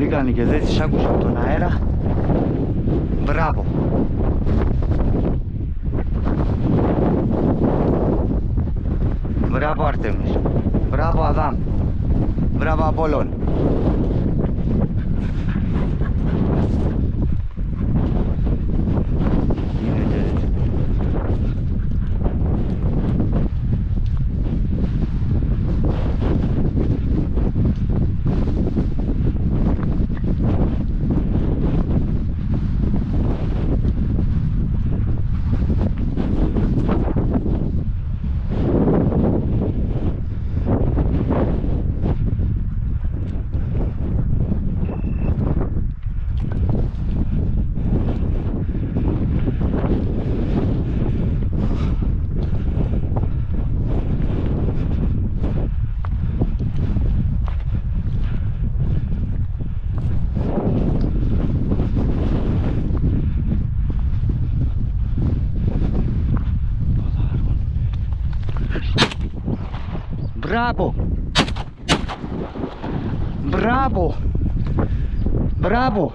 μπήκανε και δεν τις άκουσα από τον αέρα. Μπράβο. Μπράβο Αρτέμις. Μπράβο Αδάμ. Μπράβο Απόλλων. Μπράβο. Μπράβο. Μπράβο.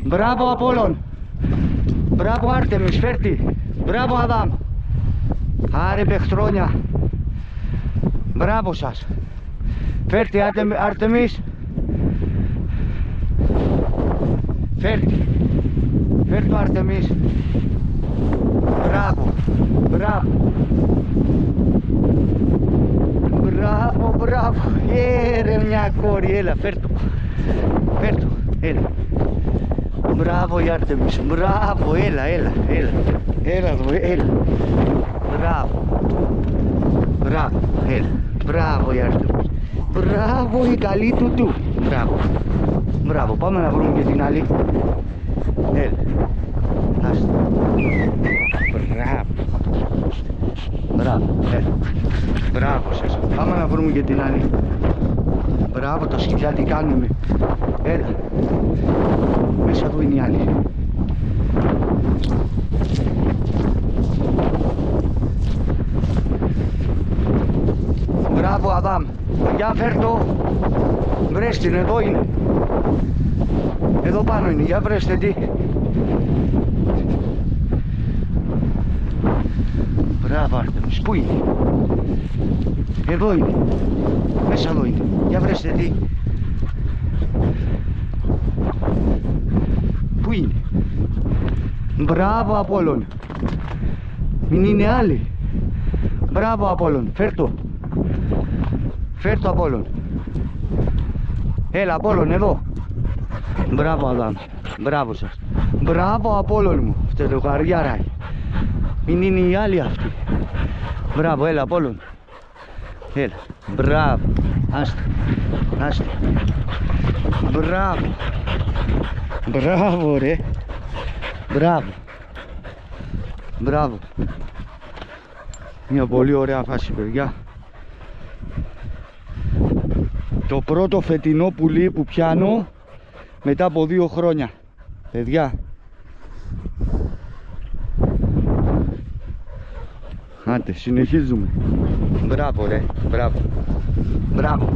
Μπράβο Απόλλων. Μπράβο Άρτεμις, φέρτη. Μπράβο Αδάμ. Άρε παιχτρόνια. Μπράβο σας. Φέρτη Άρτεμις. Φέρτη. Φέρ' το Άρτεμις. Μπράβο. Μπράβο. Μπράβο, μπράβο. Ρε μια κόρη, έλα, φέρ' το. Φέρ' το, έλα. Μπράβο η Άρτεμις. Μπράβο, έλα, έλα, έλα. Έλα εδώ, έλα. Μπράβο. Μπράβο, έλα. Μπράβο η Άρτεμις. Μπράβο η καλή του. Μπράβο. Μπράβο, πάμε να βρούμε και την άλλη. Έλα. Άστα. Μπράβο. Μπράβο, έλα. Μπράβο σας. Πάμε να βρούμε και την άλλη. Μπράβο, τα σκυλιά τι κάνουνε. Έλα. Μέσα εδώ είναι η άλλη. Μπράβο Αδάμ. Για φέρ' το. Βρες την, εδώ είναι. Εδώ πάνω είναι, για βρέστε τι. Μπράβο Άρτεμις, πού είναι. Εδώ είναι. Μέσα εδώ είναι. Για βρέστε τι. Πού είναι. Μπράβο Απόλλων. Μην είναι άλλη. Μπράβο Απόλλων, φέρ' το. Φέρ' το Απόλλων. Έλα Απόλλων, εδώ. Μπράβο Αδάμ. Μπράβο σας. Μπράβο Απόλλων μου. Φτελοχαριάρα. Μην είναι η άλλη αυτή. Μπράβο, έλα Απόλλων. Έλα. Μπράβο. Άστα. Άστα. Μπράβο. Μπράβο ρε. Μπράβο. Μπράβο. Μια πολύ ωραία φάση παιδιά. Το πρώτο φετινό πουλί που πιάνω μετά από 2 χρόνια. Παιδιά. Άντε, συνεχίζουμε. Μπράβο ρε, μπράβο. Μπράβο.